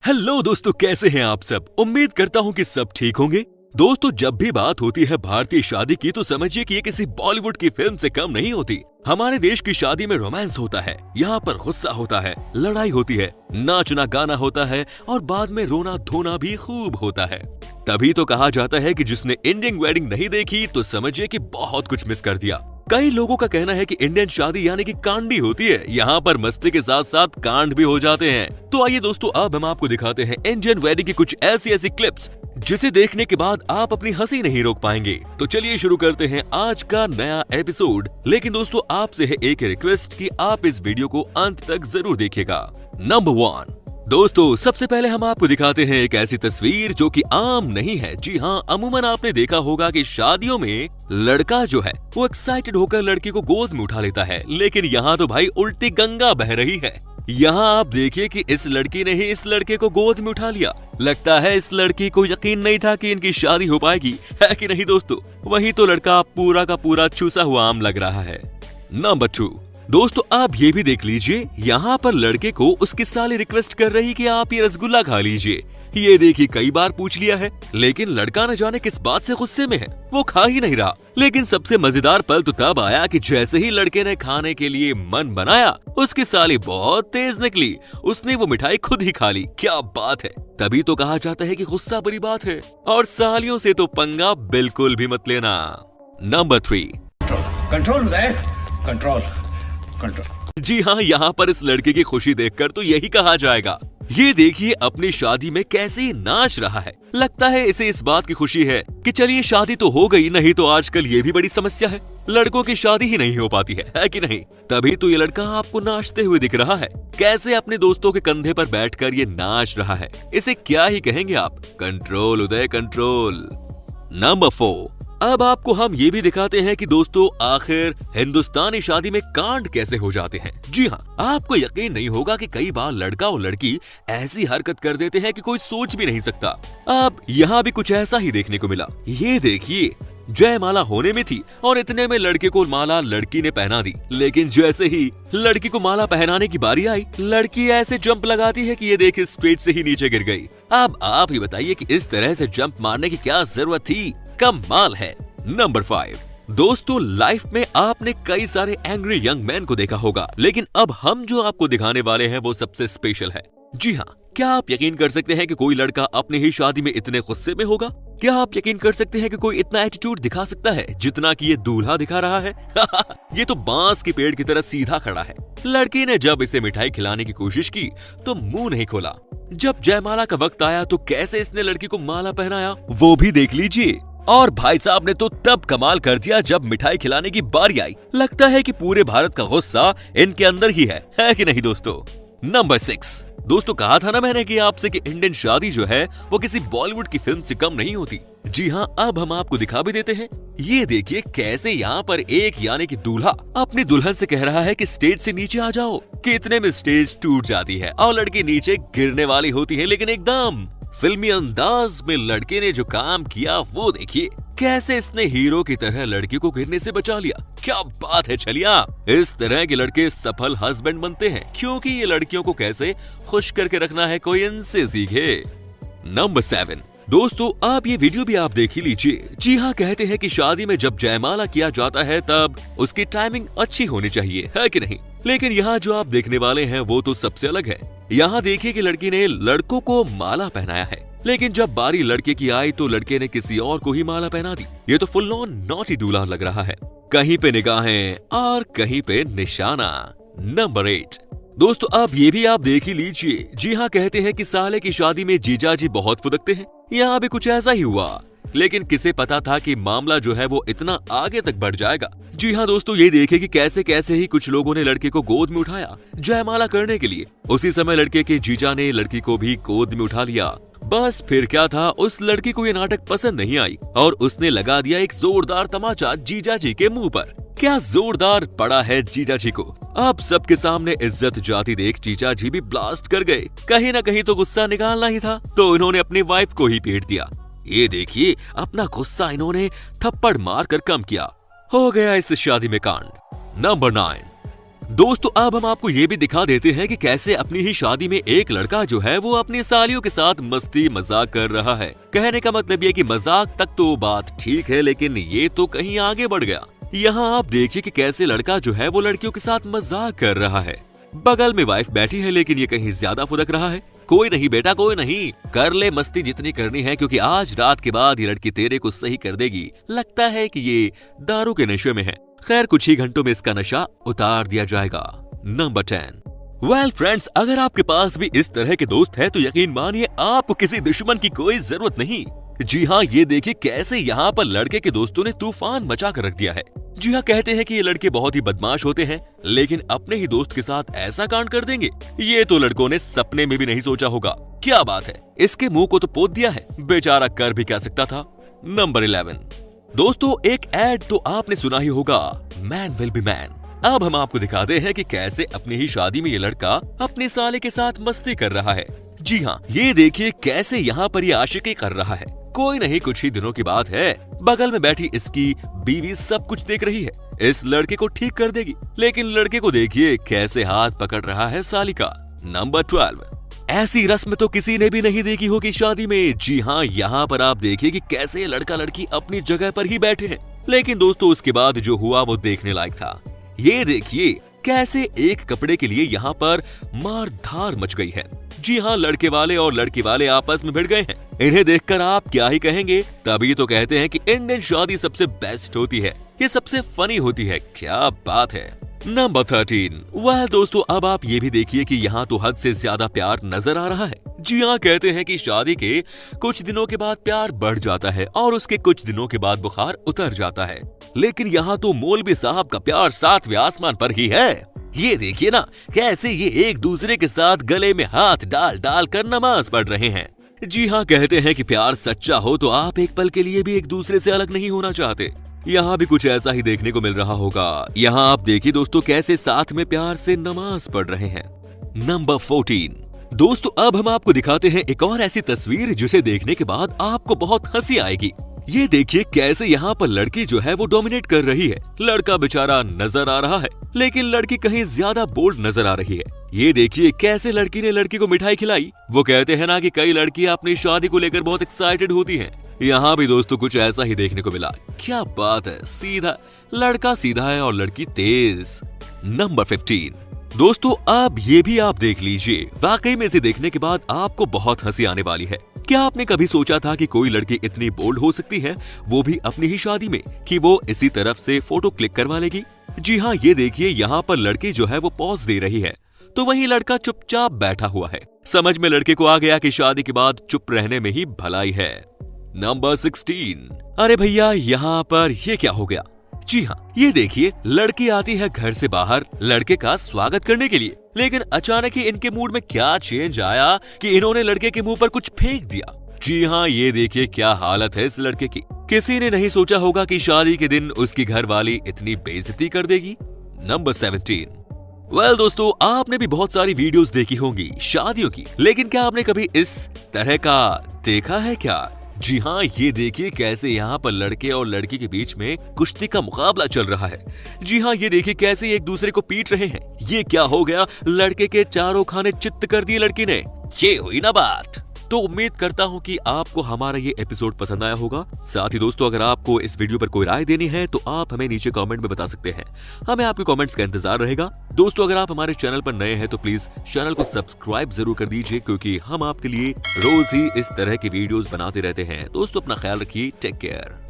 Hello दोस्तों, कैसे हैं आप सब। उम्मीद करता हूं कि सब ठीक होंगे। दोस्तों, जब भी बात होती है भारतीय शादी की तो समझिए कि ये किसी बॉलीवुड की फिल्म से कम नहीं होती। हमारे देश की शादी में रोमांस होता है, यहाँ पर गुस्सा होता है, लड़ाई होती है, नाचना गाना होता है और बाद में रोना धोना भी खूब होता है। तभी तो कहा जाता है कि जिसने इंडियन वेडिंग नहीं देखी तो समझिए कि बहुत कुछ मिस कर दिया। कई लोगों का कहना है कि इंडियन शादी यानी कि कांडी होती है, यहाँ पर मस्ती के साथ साथ कांड भी हो जाते हैं। तो आइए दोस्तों, अब हम आपको दिखाते हैं इंडियन वेडिंग की कुछ ऐसी क्लिप्स जिसे देखने के बाद आप अपनी हंसी नहीं रोक पाएंगे। तो चलिए शुरू करते हैं आज का नया एपिसोड। लेकिन दोस्तों, आपसे है एक रिक्वेस्ट कि आप इस वीडियो को अंत तक जरूर देखिएगा। नंबर 1, दोस्तों सबसे पहले हम आपको दिखाते हैं एक ऐसी तस्वीर जो कि आम नहीं है। जी हाँ, अमूमन आपने देखा होगा कि शादियों में लड़का जो है वो एक्साइटेड होकर लड़की को गोद में उठा लेता है, लेकिन यहाँ तो भाई उल्टी गंगा बह रही है। यहाँ आप देखिए कि इस लड़की ने ही इस लड़के को गोद में उठा लिया। लगता है इस लड़की को यकीन नहीं था कि इनकी शादी हो पाएगी, है कि नहीं दोस्तों। वही तो लड़का पूरा का पूरा चूसा हुआ आम लग रहा है। नंबर 2, दोस्तों आप ये भी देख लीजिए, यहाँ पर लड़के को उसकी साली रिक्वेस्ट कर रही कि आप ये रसगुल्ला खा लीजिए। ये देखिए कई बार पूछ लिया है, लेकिन लड़का न जाने किस बात से गुस्से में है, वो खा ही नहीं रहा। लेकिन सबसे मजेदार पल तो तब आया कि जैसे ही लड़के ने खाने के लिए मन बनाया, उसकी साली बहुत तेज निकली, उसने वो मिठाई खुद ही खा ली। क्या बात है। तभी तो कहा जाता है कि गुस्सा बुरी बात है और सालियों से तो पंगा बिल्कुल भी मत लेना। Number 3, control control. जी हाँ, यहाँ पर इस लड़के की खुशी देखकर तो यही कहा जाएगा। ये देखिए अपनी शादी में कैसे नाच रहा है। लगता है इसे इस बात की खुशी है कि चलिए शादी तो हो गई, नहीं तो आजकल ये भी बड़ी समस्या है, लड़कों की शादी ही नहीं हो पाती है कि नहीं। तभी तो ये लड़का आपको नाचते हुए दिख रहा है, कैसे अपने दोस्तों के कंधे पर बैठकर ये नाच रहा है। इसे क्या ही कहेंगे आप, कंट्रोल उदय कंट्रोल। नंबर 4, अब आपको हम ये भी दिखाते हैं कि दोस्तों आखिर हिंदुस्तानी शादी में कांड कैसे हो जाते हैं। जी हाँ, आपको यकीन नहीं होगा कि कई बार लड़का और लड़की ऐसी हरकत कर देते हैं कि कोई सोच भी नहीं सकता। अब यहाँ भी कुछ ऐसा ही देखने को मिला। ये देखिए, जयमाला होने में थी और इतने में लड़के को माला लड़की ने पहना दी, लेकिन जैसे ही लड़की को माला पहनाने की बारी आई, लड़की ऐसे जंप लगाती है कि ये देखिए स्टेज से ही नीचे गिर गई। अब आप ही बताइए कि इस तरह से जंप मारने की क्या जरूरत थी। कमाल है। नंबर 5, दोस्तों लाइफ में आपने कई सारे एंग्री यंग मैन को देखा होगा, लेकिन अब हम जो आपको दिखाने वाले हैं वो सबसे स्पेशल है। जी हाँ, क्या आप यकीन कर सकते हैं कि कोई लड़का अपनी ही शादी में इतने गुस्से में होगा? क्या आप यकीन कर सकते हैं कि कोई इतना एटीट्यूड दिखा सकता है जितना कि ये दूल्हा दिखा रहा है? ये तो बांस के पेड़ की तरह सीधा खड़ा है। लड़की ने जब इसे मिठाई खिलाने की कोशिश की तो मुंह नहीं खोला। जब जयमाला का वक्त आया तो कैसे इसने लड़की को माला पहनाया वो भी देख लीजिए। और भाई साहब ने तो तब कमाल कर दिया जब मिठाई खिलाने की बारी आई। लगता है कि पूरे भारत का गुस्सा इनके अंदर ही है कि नहीं दोस्तों। नंबर 6, दोस्तों कहा था ना मैंने कि आपसे कि इंडियन शादी जो है वो किसी बॉलीवुड की फिल्म से कम नहीं होती। जी हाँ, अब हम आपको दिखा भी देते हैं। ये देखिए कैसे यहाँ पर एक यानी कि दूल्हा अपनी दुल्हन से कह रहा है कि स्टेज से नीचे आ जाओ, कि इतने में स्टेज टूट जाती है और लड़की नीचे गिरने वाली होती है, लेकिन एकदम फिल्मी अंदाज में लड़के ने जो काम किया वो देखिए, कैसे इसने हीरो की तरह लड़की को गिरने से बचा लिया। क्या बात है। चलिए, इस तरह के लड़के सफल हस्बैंड बनते हैं, क्योंकि ये लड़कियों को कैसे खुश करके रखना है कोई इनसे सीखे। नंबर 7, दोस्तों आप ये वीडियो भी आप देख ही लीजिए। जी हाँ, कहते हैं कि शादी में जब जयमाला किया जाता है तब उसकी टाइमिंग अच्छी होनी चाहिए, है कि नहीं। लेकिन यहाँ जो आप देखने वाले हैं वो तो सबसे अलग है। यहाँ देखिए कि लड़की ने लड़कों को माला पहनाया है, लेकिन जब बारी लड़के की आई तो लड़के ने किसी और को ही माला पहना दी। ये तो फुल ऑन नॉटी दूल्हा लग रहा है, कहीं पे निगाहें और कहीं पे निशाना। नंबर 8, दोस्तों अब ये भी आप देख ही लीजिए। जी हाँ, कहते हैं कि साले की शादी में जीजा जी बहुत फुदकते हैं। यहाँ भी कुछ ऐसा ही हुआ, लेकिन किसे पता था कि मामला जो है वो इतना आगे तक बढ़ जाएगा। जी हाँ दोस्तों, ये देखिए कि कैसे कैसे ही कुछ लोगों ने लड़के को गोद में उठाया जयमाला करने के लिए। उसी समय लड़के के जीजा ने लड़की को भी गोद में उठा लिया। बस फिर क्या था, उस लड़की को ये नाटक पसंद नहीं आई और उसने लगा दिया एक जोरदार तमाचा जीजा जी के मुंह पर। क्या जोरदार पड़ा है जीजा जी को। अब सबके सामने इज्जत जाती देख जीजा जी भी ब्लास्ट कर गए। कहीं ना कहीं तो गुस्सा निकालना ही था, तो इन्होंने अपनी वाइफ को ही पीट दिया। ये देखिए अपना गुस्सा इन्होंने थप्पड़ मार कर कम किया। हो गया इस शादी में कांड। नंबर 9, दोस्तों अब हम आपको ये भी दिखा देते हैं कि कैसे अपनी ही शादी में एक लड़का जो है वो अपनी सालियों के साथ मस्ती मजाक कर रहा है। कहने का मतलब ये कि मजाक तक तो बात ठीक है, लेकिन ये तो कहीं आगे बढ़ गया। यहाँ आप देखिए कि कैसे लड़का जो है वो लड़कियों के साथ मजाक कर रहा है। बगल में वाइफ बैठी है, लेकिन ये कहीं ज्यादा फुदक रहा है। कोई नहीं बेटा, कोई नहीं, कर ले मस्ती जितनी करनी है, क्योंकि आज रात के बाद ये लड़की तेरे को सही कर देगी। लगता है कि ये दारू के नशे में है। खैर कुछ ही घंटों में इसका नशा उतार दिया जाएगा। नंबर 10। वेल फ्रेंड्स, अगर आपके पास भी इस तरह के दोस्त हैं तो यकीन मानिए आपको किसी दुश्मन की कोई जरूरत नहीं। जी हाँ, ये देखिए कैसे यहाँ पर लड़के के दोस्तों ने तूफान मचा कर रख दिया है। जी हाँ, कहते हैं कि ये लड़के बहुत ही बदमाश होते हैं, लेकिन अपने ही दोस्त के साथ ऐसा कांड कर देंगे, ये तो लड़कों ने सपने में भी नहीं सोचा होगा। क्या बात है, इसके मुंह को तो पोत दिया है, बेचारा कर भी क्या सकता था। नंबर 11। दोस्तों एक एड तो आपने सुना ही होगा, मैन विल बी मैन। अब हम आपको दिखाते हैं कि कैसे अपनी ही शादी में ये लड़का अपने साले के साथ मस्ती कर रहा है। जी हाँ, ये देखिए कैसे यहाँ पर ये आशिकी कर रहा है। कोई नहीं, कुछ ही दिनों की बात है, बगल में बैठी इसकी बीवी सब कुछ देख रही है, इस लड़के को ठीक कर देगी, लेकिन लड़के को देखिए कैसे हाथ पकड़ रहा है साली का। नंबर 12। ऐसी रस्म तो किसी ने भी नहीं देखी होगी शादी में। जी हाँ, यहाँ पर आप देखिए कि कैसे लड़का लड़की अपनी जगह पर ही बैठे हैं, लेकिन दोस्तों उसके बाद जो हुआ वो देखने लायक था। ये देखिए कैसे एक कपड़े के लिए यहाँ पर मार धार मच गई है। जी हाँ, लड़के वाले और लड़की वाले आपस में भिड़ गए हैं। इन्हें देखकर आप क्या ही कहेंगे, तभी तो कहते हैं कि इंडियन शादी सबसे बेस्ट होती है, ये सबसे फनी होती है। क्या बात है। नंबर 13। वह दोस्तों अब आप ये भी देखिए कि यहाँ तो हद से ज्यादा प्यार नजर आ रहा है। जी हाँ, कहते हैं कि शादी के कुछ दिनों के बाद प्यार बढ़ जाता है और उसके कुछ दिनों के बाद बुखार उतर जाता है, लेकिन यहाँ तो मौलवी साहब का प्यार 7वें आसमान पर ही है। ये देखिए ना कैसे ये एक दूसरे के साथ गले में हाथ डाल डाल कर नमाज पढ़ रहे हैं। जी हाँ, कहते हैं कि प्यार सच्चा हो तो आप एक पल के लिए भी एक दूसरे से अलग नहीं होना चाहते। यहाँ भी कुछ ऐसा ही देखने को मिल रहा होगा। यहाँ आप देखिए दोस्तों कैसे साथ में प्यार से नमाज पढ़ रहे हैं। नंबर 14। दोस्तों अब हम आपको दिखाते हैं एक और ऐसी तस्वीर जिसे देखने के बाद आपको बहुत हंसी आएगी। ये देखिए कैसे यहाँ पर लड़की जो है वो डोमिनेट कर रही है। लड़का बेचारा नजर आ रहा है, लेकिन लड़की कहीं ज्यादा बोल्ड नजर आ रही है। ये देखिए कैसे लड़की ने लड़की को मिठाई खिलाई। वो कहते हैं ना कि कई लड़कियां अपनी शादी को लेकर बहुत एक्साइटेड होती हैं। यहाँ भी दोस्तों कुछ ऐसा ही देखने को मिला। क्या बात है, सीधा लड़का सीधा है और लड़की तेज। नंबर 15। दोस्तों अब ये भी आप देख लीजिए, वाकई में इसे देखने के बाद आपको बहुत हंसी आने वाली है। क्या आपने कभी सोचा था कि कोई लड़की इतनी बोल्ड हो सकती है, वो भी अपनी ही शादी में, कि वो इसी तरफ से फोटो क्लिक करवा लेगी? जी हाँ, ये देखिए यहाँ पर लड़की जो है वो पॉज दे रही है, तो वहीं लड़का चुपचाप बैठा हुआ है। समझ में लड़के को आ गया कि शादी के बाद चुप रहने में ही भलाई है। नंबर 16। अरे भैया यहाँ पर ये क्या हो गया? जी हाँ, ये देखिए लड़की आती है घर से बाहर लड़के का स्वागत करने के लिए, लेकिन अचानक ही इनके मूड में क्या चेंज आया कि इन्होंने लड़के के मुंह पर कुछ फेंक दिया। जी हाँ, ये देखिए क्या हालत है इस लड़के की। किसी ने नहीं सोचा होगा कि शादी के दिन उसकी घरवाली इतनी बेइज्जती कर देगी। नंबर 17। वेल दोस्तों, आपने भी बहुत सारी वीडियोस देखी होंगी शादियों की, लेकिन क्या आपने कभी इस तरह का देखा है क्या? जी हाँ, ये देखिए कैसे यहाँ पर लड़के और लड़की के बीच में कुश्ती का मुकाबला चल रहा है। जी हाँ, ये देखिए कैसे एक दूसरे को पीट रहे हैं। ये क्या हो गया, लड़के के चारों खाने चित्त कर दिए लड़की ने। ये हुई ना बात। तो उम्मीद करता हूँ कि आपको हमारा ये एपिसोड पसंद आया होगा। साथ ही दोस्तों अगर आपको इस वीडियो पर कोई राय देनी है तो आप हमें नीचे कमेंट में बता सकते हैं, हमें आपके कमेंट्स का इंतजार रहेगा। दोस्तों अगर आप हमारे चैनल पर नए हैं तो प्लीज चैनल को सब्सक्राइब जरूर कर दीजिए, क्योंकि हम आपके लिए रोज ही इस तरह की वीडियोस बनाते रहते हैं। दोस्तों अपना ख्याल रखिए, टेक केयर।